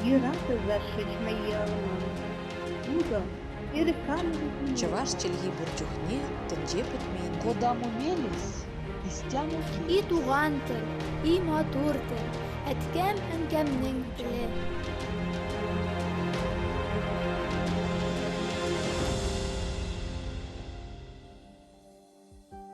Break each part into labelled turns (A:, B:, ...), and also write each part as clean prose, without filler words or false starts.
A: И рады зашить мои алманы. Будом переканывать
B: Чаваш челги бурчухне тенже путмейнде.
C: Кодаму мелис, истяму
D: И туган тел, и матур тел, әткәм әнкәмнең теле.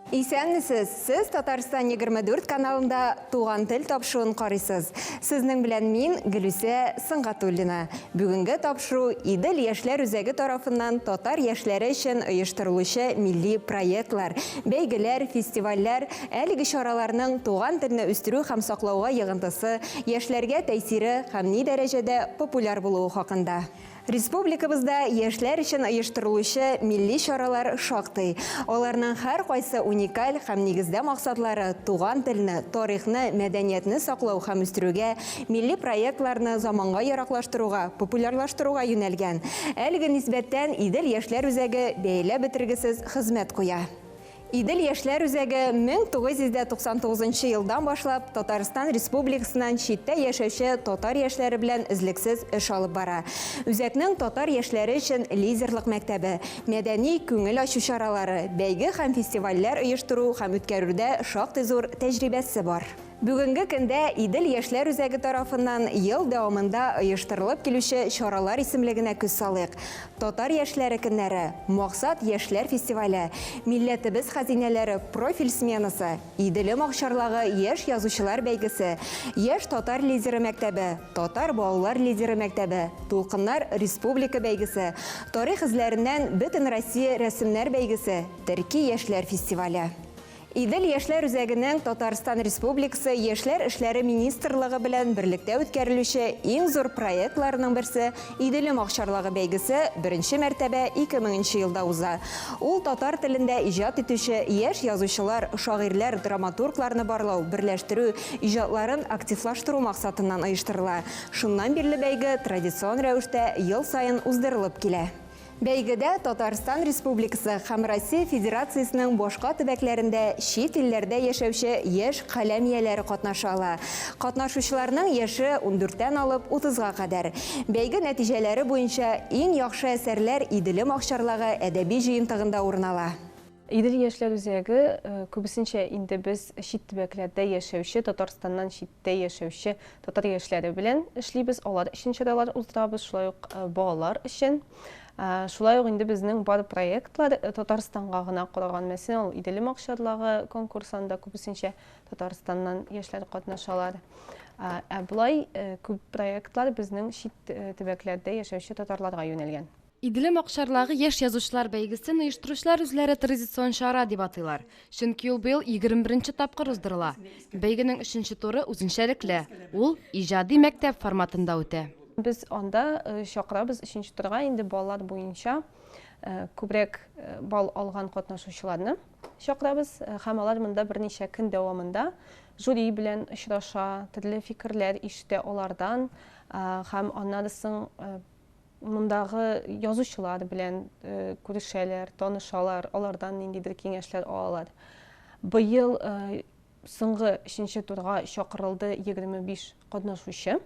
E: Исәнмесез, сіз Татарстан 24 каналында туған тел тапшыруын қарайсыз. Сізнің білән мин Гүлүсә Сыңғатуллина. Бүгінгі тапшыру Идел яшьләр үзәге тарафынан татар яшьләре өчен оештырылучы милли проектлар, бәйгеләр, фестивальләр, әлеге чараларның туган телне үстерү һәм саклауга йогынтысы, яшьләргә тәэсире һәм ни дәрәҗәдә популяр булуы хакында. Республикабызда яшьләр өчен оештырылучы милли чаралар шактый. Аларның һәр кайсы уникаль һәм нигездә максатлары туган телне, тарихны, мәдәниятне саклау һәм үстерүгә, милли проектларны заманга яраклаштыруга, популярлаштыруга юнәлгән. Әлеге нисбәттән Идел яшьләр үзәге бәйләп бетергесез хезмәт куя. Идел яшьләр үзәге 1999 елдан башлап Татарстан Республикасыннан читтә яшәүче татар яшьләре белән излексез эш алып бара. Үзәкнең татар яшьләре өчен лидерлык мәктәбе, мәдәни күңел ачу чаралары, бәйге һәм фестивальләр оештыру һәм үткәрүдә шактый зур тәҗрибәсе бар. Бүгенге көндә Идел яшьләр үзәге тарафыннан ел дәвамында оештырылып килүче чаралар исемлегенә күз салыйк. Татар яшьләре көннәре, Максат яшьләр фестивале, милләтебез хәзинәләре профиль сменасы, Иделе махшарлагы яшь язучылар бәйгесе, яшь татар лидеры мәктәбе, татар балалар лидеры мәктәбе, Тулкыннар республика бәйгесе, тарих эзләреннән бөтен Россия рәсемнәр бәйгесе, Төрки яшьләр фестивале. Идел яшьләр үзәгенең Татарстан Республикасы Яшьләр эшләре министрлыгы белән берлектә үткәрелүче иң зур проектларының берсе Иделе махшарлагы бәйгесе 1нче мәртәбә 2000 елда уза. Ул татар телендә иҗат итүче яшь язучылар, шагыйрьләр, драматургларны барлау, берләштерү, иҗатларын активлаштыру максатыннан оештырыла. Шуннан бирле бәйге традицион рәвештә ел саен уздырылып килә. Бәйгедә Татарстан Республикасы һәм Россия Федерациясының башка төбәкләрендә чит илләрдә яшәүче яшь каләм ияләре катнаша. Катнашучыларның яше 14тән алып 30га кадәр. Бәйге нәтиҗәләре буенча иң яхшы әсәрләр Иделе махшарлагы әдәби җыентыгында урын ала.
F: Идел яшьләр үзәге күбесенчә инде без чит төбәкләрдә яшәүче, Татарстаннан читтә яшәүче татар яшьләре белән эшлибез. Алар өчен чаралар уздырабыз, шулай ук балалар өчен. Шулай ук инде безнең бар проектлар Татарстанга гына караган. Мәсәлән, ул Иделе махшарлагы конкурсында күбесенчә Татарстаннан яшьләр катнашалар. Булай күп проектлар безнең чит төбәкләрдә яшәүче татарларга юнәлгән.
G: Иделе махшарлагы яшь язучылар бәйгесен оештыручылар үзләре традицион чара дип атыйлар. Чөнки ул быел 21нче тапкыр уздырыла. Бәйгенең 3нче туры үзенчәлекле. Ул иҗади мәктәп форматында үтә.
F: Biz анда чакырабыз 3нче турга инде балалар буенча күбрәк бал алган катнашучыларны чакырабыз һәм алар монда берничә көн дәвамында жюри белән очраша, төрле фикерләр ишетә алардан һәм аннан соң мондагы язучылар белән күрешәләр, танышалар, алардан ниндидер киңәшләр алалар. Быел соңгы 3нче турга чакырылды 25 катнашучы.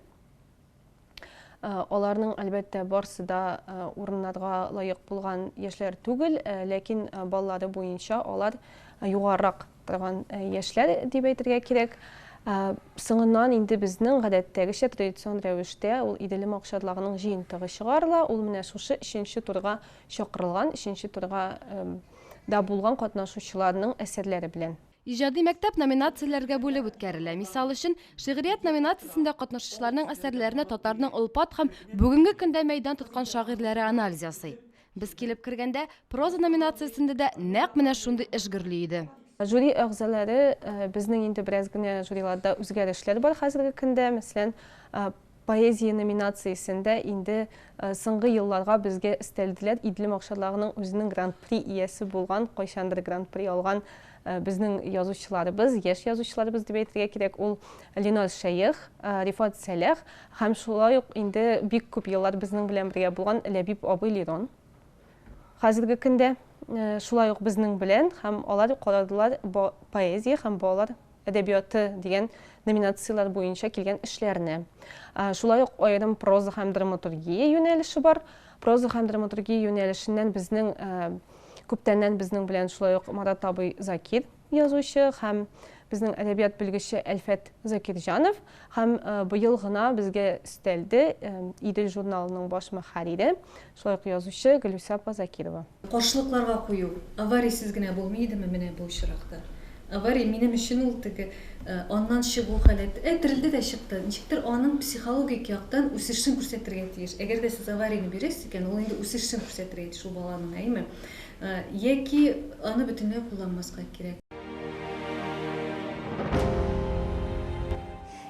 F: Аларның әлбәттә барсы да урыннарга лаек булган яшьләр түгел, ләкин баллары буенча алар югарырак торган яшьләр дип әйтергә кирәк. Соңыннан инде безнең гадәттәгечә традицион рәвештә ул Иделе махшарлагының җыентыгы чыгарыла. Ул менә шушы 3нче турга чакырылган, 3нче турга да булган катнашучыларның әсәрләре белән.
G: Иҗади мәктәп номинацияләргә бүлеп үткәрелә. Мисал өчен, шигърият номинациясендә катнашучыларның әсәрләренә татарның олпат һәм бүгенге көндә мәйдан тоткан шагыйрьләре анализ ясый. Без килеп кергәндә проза номинациясендә дә нәкъ менә шундый эш гөрли иде.
F: Жюри әгъзалары безнең инде бераз генә жюриларда үзгәрешләр бар хәзерге көндә. Мәсәлән, поэзия номинациясендә инде соңгы елларга безгә истәлделәр. Иделе махшарлагының үзенең гран-при иясе булган, кайчандыр гран-при алган безнең язучыларыбыз, яшь язучыларыбыз дип әйтергә кирәк. Ул Ленар Шәйх, Рифат Сәләх һәм шулай ук инде бик күп еллар безнең белән бергә булган Ләбиб абый Лирон. Хәзерге көндә шулай ук безнең белән һәм алар карадылар поэзия һәм балалар әдәбияты дигән номинациялар буенча килгән эшләрне. Шулай ук аерым проза һәм драматургия юнәлеше бар. Проза һәм драматургия юнәлешеннән күптәннән безнең белән шулай ук Марат абый Закир язучы һәм безнең әдәбият белгече Әлфәт Закирҗанов һәм быел гына безгә өстәлде Идел журналының баш мөхәррире, шулай ук язучы Гөлүсә апа Закирова.
H: Каршылыкларга кую, аварийсез генә булмыйдымы менә бу очракта? Авария минем өчен ул теге аннан чыгу халәте. Терелде дә чыкты. Ничектер аның психологик яктан үсешен күрсәтергә тиеш. Әгәр дә сез аварияны бирәсез икән, ул инде үсешен күрсәтергә тиеш шул баланың, әйме? Яки аны бөтенләй кулланмаска кирәк.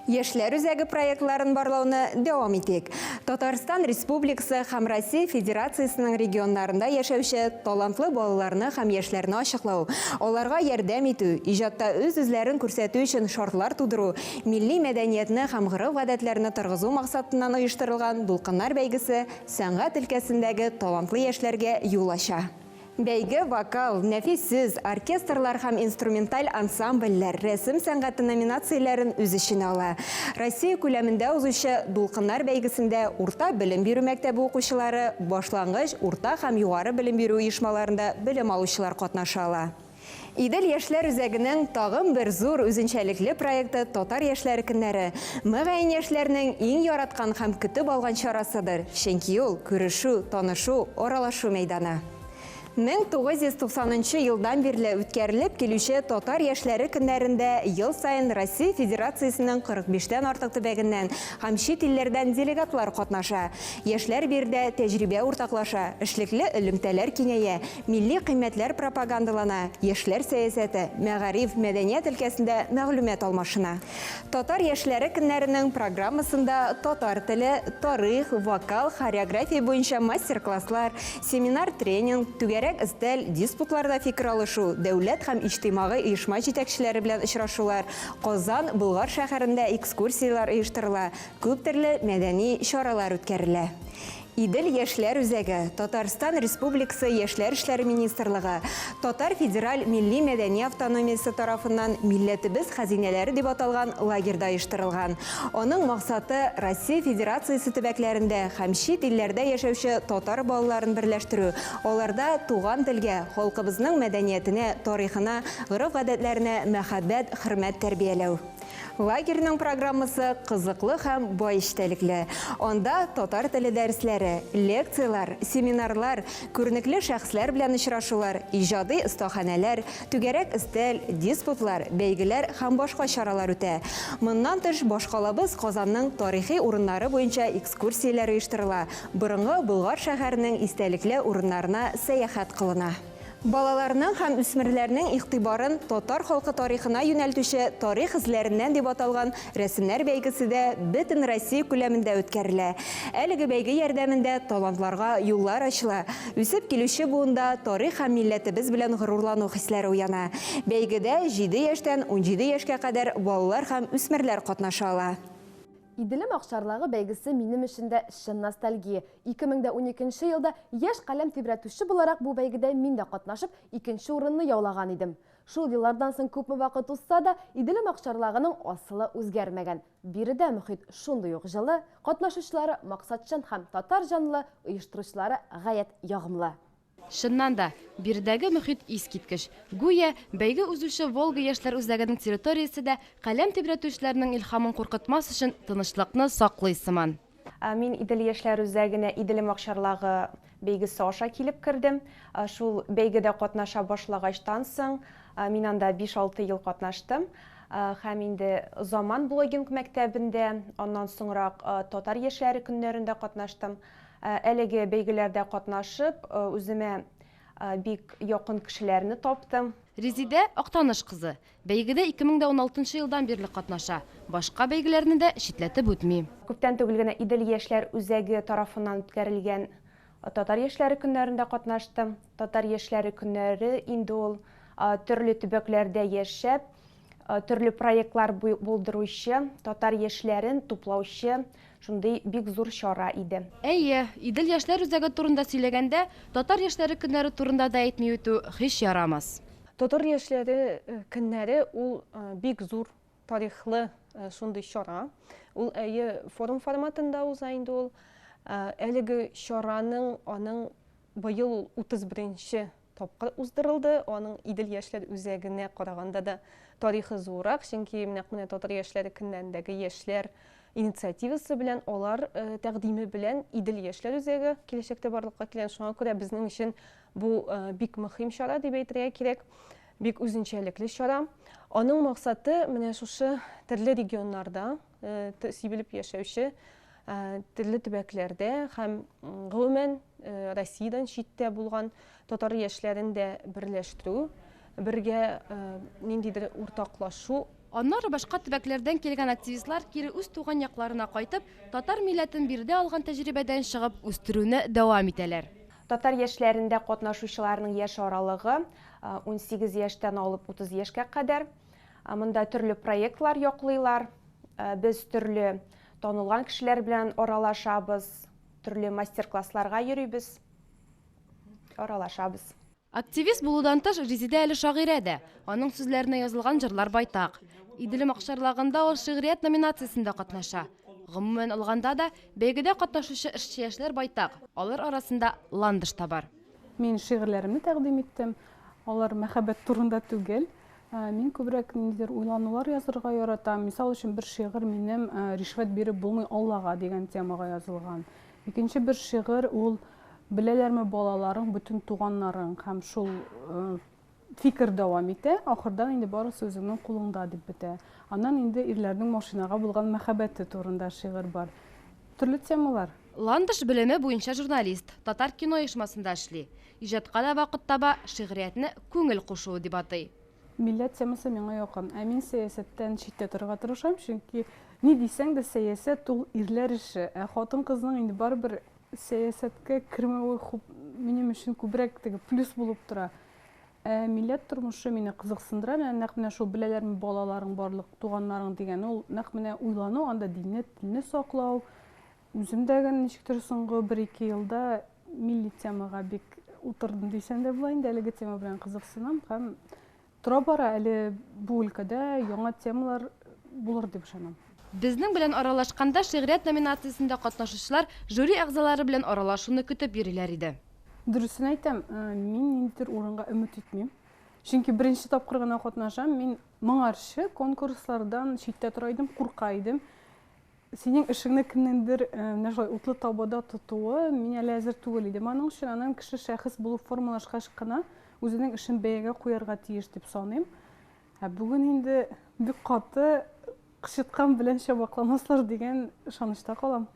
E: Яшьләр үзәге проектларын барлауны дәвам итик. Татарстан Республикасы һәм Россия Федерациясының регионнарында яшәүче талантлы балаларны һәм яшьләрне ачыклау, аларга ярдәм итү, иҗатта үз-үзләрен күрсәтү өчен шартлар тудыру, милли мәдәниятне һәм гореф-гадәтләрне торгызу максатыннан оештырылган Дулкыннар бәйгесе сәнгать өлкәсендәге талантлы яшьләргә юл ача. Бәйге вокал, нәфис сүз, оркестрлар һәм инструменталь ансамбльләр рәсем сәнгате номинацияләрен үз эченә ала. Россия күләмендә узучы Дулкыннар бәйгесендә урта белем бирү мәктәбе укучылары, башлангыч, урта һәм югары белем бирү оешмаларында белем алучылар катнаша ала. Идел яшьләр үзәгенең тагын бер зур үзенчәлекле проекты Татар яшьләре көннәре. Мөгаен яшьләрнең иң яраткан һәм көтеп алган чарасыдыр. Чөнки ул күрешү, танышу, аралашу мәйданы. 1990 елдан бирле үткәрелеп килүче Татар яшьләре көннәрендә ел сайын Россия Федерациясенең 45тән артык төбәгеннән һәм чит илләрдән делегатлар катнаша. Яшьләр бирдә тәҗрибә уртаклаша, эшлекле элемтәләр киңәя, милли кыйммәтләр пропагандалана, яшьләр сәясәте, мәгариф, мәдәният өлкәсендә мәгълүмат алмашына. Татар яшьләре көннәренең программасында татар теле, тарих, вокал, хореография буенча мастер-класслар, семинар, тренинг, өстәл, диспутларда фикер алышу, дәүләт һәм иҗтимагый оешма җитәкчеләре белән очрашулар, Казан, Болгар шәһәрендә экскурсиялар оештырыла, күп төрле мәдәни чаралар үткәрелә. Идел яшьләр үзәге, Татарстан Республикасы Яшьләр эшләре министрлыгы, Татар федераль милли мәдәни автономиясе тарафыннан милләтебез хәзинәләре дип аталган лагерьда оештырылган. Аның максаты Россия Федерациясе төбәкләрендә һәм чит илләрдә яшәүче татар балаларын берләштерү, аларда туган телгә, халкыбызның мәдәниятенә, тарихына, гореф-гадәтләренә мәхәббәт, хөрмәт тәрбияләү. Лагерьнең программасы кызыклы һәм бай эчтәлекле. Анда татар теле дәресләре, лекциялар, семинарлар, күренекле шәхесләр белән очрашулар, иҗади остаханәләр, түгәрәк өстәл, диспутлар, бәйгеләр һәм башка чаралар үтә. Моннан тыш башкалабыз Казанның тарихи урыннары буенча экскурсияләр оештырыла. Борынгы Болгар шәһәренең истәлекле урыннарына сәяхәт кылына. Балаларның һәм үсмерләрнең игътибарын татар халкы тарихына юнәлтүче тарих эзләреннән дип аталган рәсемнәр бәйгесе дә бөтен Россия күләмендә үткәрелә. Әлеге бәйге ярдәмендә талантларга юллар ачыла. Үсеп килүче буында тарих һәм милләтебез белән горурлану хисләре уяна. Бәйгедә 7 яшьтән 17 яшькә кадәр балалар һәм үсмерләр катнаша ала.
I: Иделем Акчарлағы бәйгесе минем өчен дә шын ностальгия. 2012 елда яшь каләм тибрәтүче буларак бу бәйгедә мин дә катнашып, 2нче урынны яулаган идем. Шул еллардан соң күпме вакыт узса да, Иделем Акчарлагының асылы үзгәрмәгән. Биредә мөхит шундый ук җылы, катнашучылары максатчан һәм татар җанлы, оештыручылары гаять ягымлы.
G: Шыннан да, биредәге мөхит искиткеч. Гүя, бәйге узучы Волга яшьләр үзәгенең территориясе дә каләм тибрәтүчеләрнең илһамын куркытмас өчен тынычлыкны саклый сыман.
F: Мин Идел яшьләр үзәгенә Иделем Акчарлагы бәйгесе аша килеп кердем. Шул бәйгедә катнаша башлагачтан соң мин анда 5-6 ел катнаштым. Һәм инде Заман блогинг мәктәбендә, аннан соңрак татар яшьләре көннәрендә катнаштым. Әлеге бәйгеләрдә катнашып, үземә бик якын кешеләрне таптым.
G: Резидә Актаныш кызы. Бәйгедә 2016 елдан бирле катнаша. Башка бәйгеләрне дә читләтеп үтми.
F: Күптән түгел генә Идел яшьләр үзәге тарафыннан үткәрелгән татар яшьләре көннәрендә катнаштым. Татар яшьләре көннәре инде ул төрле төбәкләрдә яшәп, төрле проектлар булдыручы, татар яшьләрен туплаучы шундый бик зур чара иде.
G: Әйе, Идел яшьләр үзәге турында сөйләгәндә, татар яшьләре көннәре турында да әйтми үтү һич ярамас.
F: Татар яшьләре көннәре ул бик зур тарихлы шундый чара. Ул әйе форум форматында уза инде ул. Әлеге чараның аның быел 31-нче тапкыр уздырылды. Аның Идел яшьләр үзәгенә караганда да тарихы зурак, чөнки менә татар яшьләре көннәрендәге яшьләр инициативасы белән, алар тәкъдиме белән Идел яшьләр үзәге киләчәктә барлыкка килгән. Шуңа күрә безнең өчен бу бик мөһим чара дип әйтергә кирәк. Бик үзенчәлекле чара. Аның максаты менә шушы төрле регионнарда сибелеп яшәүче төрле төбәкләрдә һәм гомумән Россиядән читтә булган татар яшьләрен дә берләштерү, бергә ниндидер уртаклашу.
G: Аннары башка төбәкләрдән килгән активистлар кире үз туган якларына кайтып, татар милләтен биредә алган тәҗрибәдән чыгып үстерүне дәвам итәләр.
J: Татар яшьләрендә катнашучыларның яшь аралыгы 18 яшьтән алып 30 яшькә кадәр. Монда төрле проектлар яклыйлар. Без төрле танылган кешеләр белән аралашабыз, төрле мастер-классларга йөрибез, аралашабыз.
G: Активист булудан тыш Резидә әле шагыйрә дә. Аның сүзләренә язылган җырлар байтак. Идел макшарлагында ул шигърият номинациясендә катнаша. Гомумән алганда да бәйгедә катнашучы эшче яшьләр байтак. Алар арасында Ландыш та бар.
K: Мин шигырьләремне тәкъдим иттем. Алар мәхәббәт турында түгел. Мин күбрәк ниндидер уйланулар язырга яратам. Мисал өчен бер шигырь минем ришвәт биреп булмый Аллага дигән темага язылган. Икенче бер шигырь ул беләләрме балаларың, бүтән туганнарың һәм шул фикер дәвам итә. Ахырдан инде барысы үзеңнең кулыңда дип бетә. Аннан инде ирләрнең машинага булган мәхәббәте турында шигырь бар. Төрле темалар.
G: Ландыш белеме буенча журналист, татар кино оешмасында эшли. Иҗатка да вакыт таба, шигъриятне күңел кушуы дип атый.
K: Милләт темасы миңа якын. Мин сәясәттән читтә торырга тырышам, чөнки ни дисәң дә сәясәт ул ирләр ише. Хатын-кызның инде барыбер сәясәткә кермәве минем өчен күбрәк плюс булып тора. Милләт тормышы мине кызыксындыра. Нәкъ менә шул беләләрме балаларың барлык, туганнарың дигән ул нәкъ менә уйлану, анда динне, телне саклау. Үземдәге ничектер соңгы 1-2 елда милли темага бик утырдым дисәм дә була инде, әлеге тема белән кызыксынам һәм тора бара әле бу өлкәдә яңа темалар булыр дип ышанам.
G: Безнең белән аралашканда шигърият номинациясендә катнашучылар жюри әгъзалары белән аралашуны көтеп йөриләр иде.
K: Дөресен әйтәм, мин ниндидер урынга өмет итмим. Чөнки беренче тапкыр гына катнашам, мин моңарчы конкурслардан читтә тора идем, курка идем. Синең эшеңне кемнеңдер менә шулай утлы табада тотуы мин әле әзер түгел идем. Аның өчен аннан кеше шәхес булып формалашкач кына үзенең эшен бәягә куярга тиеш дип саныйм. Бүген инде бик каты кычыткан белән чабакламаслар дигән ышанычта калам.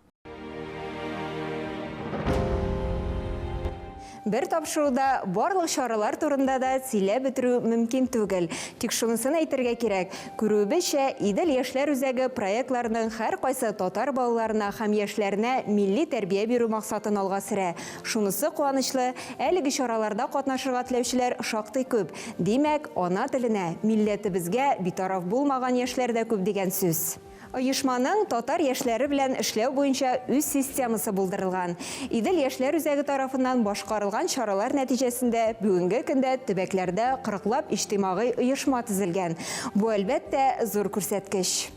E: Бер тапшыруда барлык чаралар турында да сөйләп бетерү мөмкин түгел. Тик шунысын әйтергә кирәк. Күрүебезчә, Идел яшьләр үзәге проектларының һәр кайсы татар балаларына һәм яшьләренә милли тәрбия бирү максатын алга сөрә. Шунысы куанычлы, әлеге чараларда катнашырга теләүчеләр шактый күп. Димәк, ана теленә, милләтебезгә битараф булмаган яшьләр дә күп дигән сүз. Оешманың татар яшьләре белән эшләү буенча үз системасы булдырылган. Идел яшьләр үзәге тарафыннан башкарылган чаралар нәтиҗәсендә бүгенге көндә төбәкләрдә 40лап иҗтимагый оешма төзелгән. Бу әлбәттә зур күрсәткеч.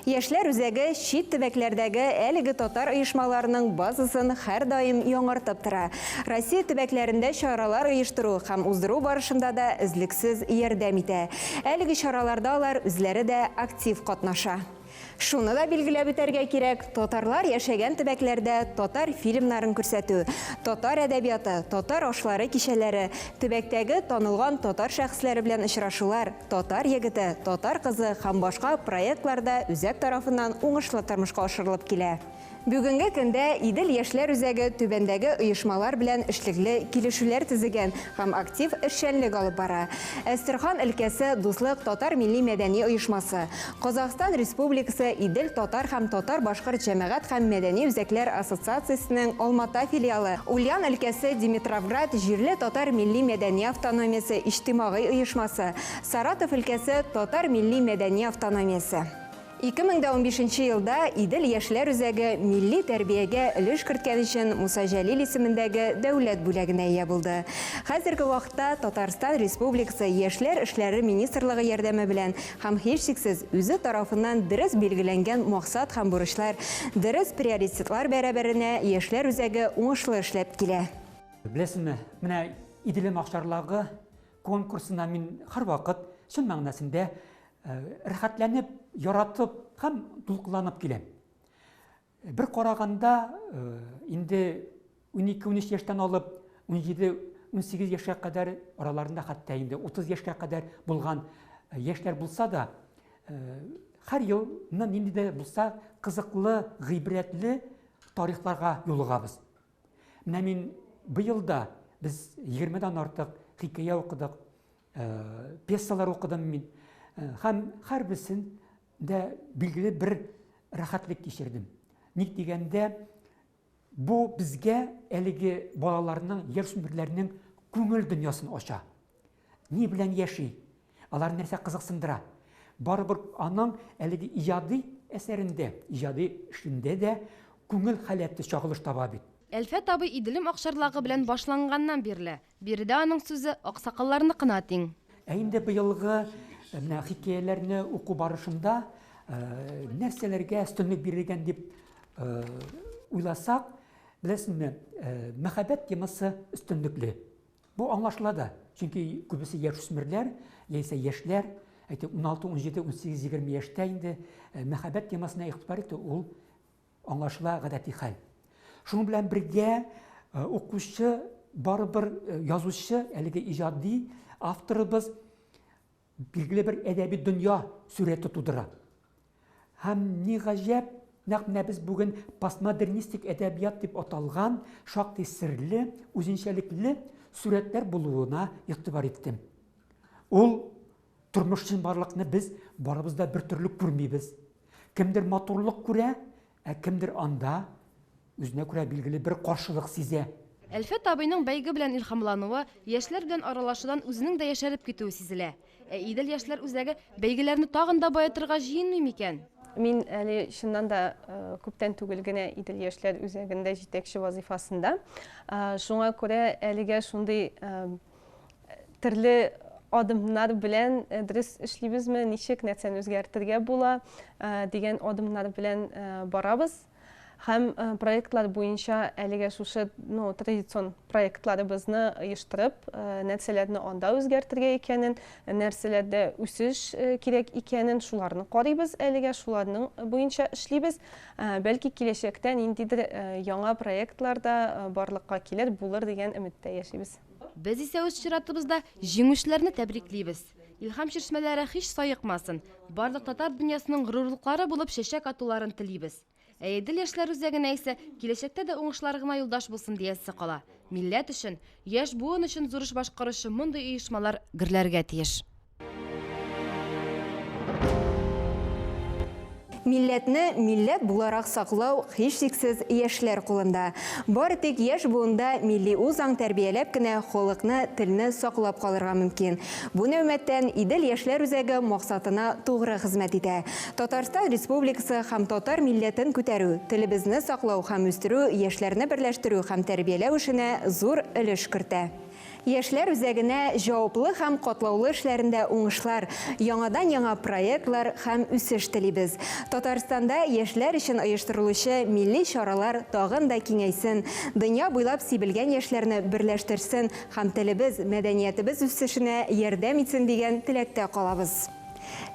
E: Яшьләр үзәге чит төбәкләрдәге әлеге татар оешмаларының базасын һәр даим яңартып тора. Россия төбәкләрендә чаралар оештыру һәм уздыру барышында да эзлексез ярдәм итә. Әлеге чараларда алар үзләре дә актив катнаша. Шуны да билгеләп үтәргә кирәк, татарлар яшәгән төбәкләрдә татар фильмнарын күрсәтү, татар әдәбияты, татар ашлары кичәләре, төбәктәге танылган татар шәхесләре белән очрашулар, татар егете, татар кызы һәм башка проектларда үзәк тарафыннан уңышлы тормышка ашырылып килә. Бүгенге көндә Идел яшьләр үзәге түбәндәге оешмалар белән эшлекле килешүләр төзегән һәм актив эшчәнлек алып бара. Әстерхан өлкәсе Дуслык татар милли мәдәни оешмасы, Казакстан Республикасы Идел татар һәм татар башкорт җәмәгать һәм мәдәни үзәкләр ассоциациясенең Алмата филиалы, Ульян өлкәсе Димитровград җирле татар милли мәдәни автономиясе иҗтимагый оешмасы, Саратов өлкәсе татар милли мәдәни автономиясе. 2015 елда Идел яшьләр үзәге милли тәрбиягә өлеш керткән өчен Муса Җәлил исемендәге дәүләт бүләгенә ия булды. Хәзерге вакытта Татарстан Республикасы Яшьләр эшләре министрлыгы ярдәме белән һәм һичшиксез үзе тарафыннан дөрес билгеләнгән максат һәм бурычлар, дөрес приоритетлар бәрабәренә яшьләр үзәге уңышлы эшләп килә.
L: Беләсезме, менә Идел Махшарлыгы конкурсына мин һәрвакыт шул мәгънәсендә рәхәтләнеп, яратып һәм дулкынланып киләм. Бер караганда, инде 12-13 яшьтән алып 17-18 яшькә кадәр араларында хәтта инде 30 яшькә кадәр булган яшьләр булса да, һәр елны нинди дә булса кызыклы, гыйбрәтле тарихларга юлыгабыз. Менә мин быел да без 20-дан артык хикәя укыдык, пьесалар укыдым мин. Һәм һәрберсен дә билгеле бер рәхәтлек кичердем. Ник дигәндә, бу безгә әлеге балаларның, яшьмерләрнең күңел дөньясын ача. Ни белән яши? Алар нәрсә кызыксындыра? Барыбер аның әлеге иҗади әсәрендә, иҗади эшендә дә күңел халәте чагылыш таба бит.
G: Әлфәт абый Иделем Акчарлагы белән башланганнан бирле. Биредә аның сүзе аксакалларныкына тиң.
L: Инде быелгы хикәяләрне уку барышында нәрсәләргә өстенлек бирелгән дип уйласак, беләсезме, мәхәббәт темасы өстенлекле. Бу аңлашыла да, чөнки күбесе яшьмерләр, яисә яшьләр, 16, 17, 18, 20 яшьтә инде мәхәббәт темасына игътибар итү ул аңлашыла гадәти хәл. Шуның белән бергә укучы, барыбер язучы, әлеге иҗади авторыбыз билгеле бер әдәби дөнья сүрәте тудыра. Һәм ни гаҗәп, нәкъ без бүген постмодернистик әдәбият дип аталган шактый серле, үзенчәлекле сүрәтләр булуына игътибар иттем. Ул тормыш өчен барлыкны без барыбызда бер төрле күрмибез. Кемдер матурлык күрә, кемдер анда үзенә күрә билгеле бер каршылык сизә.
G: Әлфәт абыйның бәйге белән илһамлануы, яшьләр белән аралашудан үзенең дә яшәреп китүе сизелә. Идел яшьләр үзәге бәйгеләрне тагын да баятырга җыенмый микән?
F: Мин әле шуннан да күптән түгел генә Идел яшьләр үзәгендә җитәкче вазифасында. Шуңа күрә әлегә шундый төрле адымнар белән дөрес эшлибезме, ничек нәрсәне үзгәртергә була дигән адымнар белән барабыз. Һәм проектлар буенча әлегә шушы традицион проектларыбызны оештырып, нәрсәләрне анда үзгәртергә икәнен, нәрсәләрдә үсеш кирәк икәнен шуларны карыйбыз, әлегә шуларның буенча эшлибез. Бәлки киләчәктә ниндидер яңа проектларда барлыкка килер булыр дигән өметтә яшибез.
G: Без исә үз чиратыбызда җиңүчеләрне тәбриклибез. Илһам чишмәләре һич саекмасын. Барлык татар дөньясының горурлыклары булып чәчәк атуларын телибез. Идел яшьләр үзәгенә исә киләчәктә дә уңышлар гына юлдаш булсын диясе кала. Милләт өчен, яшь буын өчен зур эш башкаручы мондый оешмалар гөрләргә тиеш.
E: Милләтне милләт буларак саклау һичшиксез яшьләр кулында. Бары тик яшь буында милли үзаң тәрбияләп кенә халыкны, телне саклап калырга мөмкин. Бу нәүмәттән Идел яшьләр үзәге максатына тугры хезмәт итә. Татарстан Республикасы һәм татар милләтен күтәрү, телебезне саклау һәм үстерү, яшьләрне берләштерү һәм тәрбияләү эшенә зур өлеш кертә. Яшьләр үзәгенә җаваплы һәм катлаулы эшләрендә уңышлар, яңадан-яңа проектлар һәм үсеш телибез. Татарстанда яшьләр өчен оештырылучы милли чаралар тагын да киңәйсен, дөнья буйлап сибелгән яшьләрне берләштерсен һәм телебез, мәдәниятебез үсешенә ярдәм итсен дигән теләктә калабыз.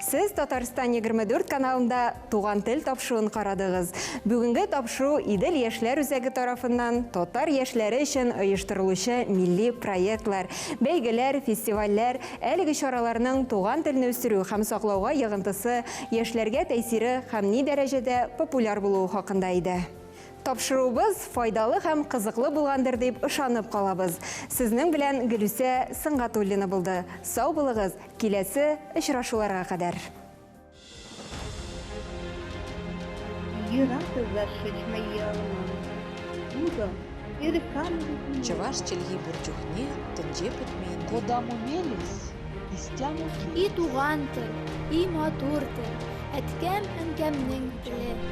E: Сез Татарстан 24 каналында туган тел тапшыруын карадыгыз. Бүгенге тапшыру Идел яшьләр үзәге тарафыннан татар яшьләре өчен оештырылучы милли проектлар, бәйгеләр, фестивальләр, әлеге чараларның туган телне үстерү һәм саклауга йогынтысы, яшьләргә тәэсире һәм ни дәрәҗәдә популяр булуы хакында иде. Тапшыруыбыз файдалы һәм кызыклы булгандыр дип ышанып калабыз. Сезнең белән Гөлүсә Сыңгатуллина булды. Сау булыгыз, киләсе очрашуларга кадәр.
B: Чаваш челги бурчухне, тендже путмейн.
C: Куда мы мелись, истяму
D: И туган тел, и матур тел. әткәм әнкәмнең теле.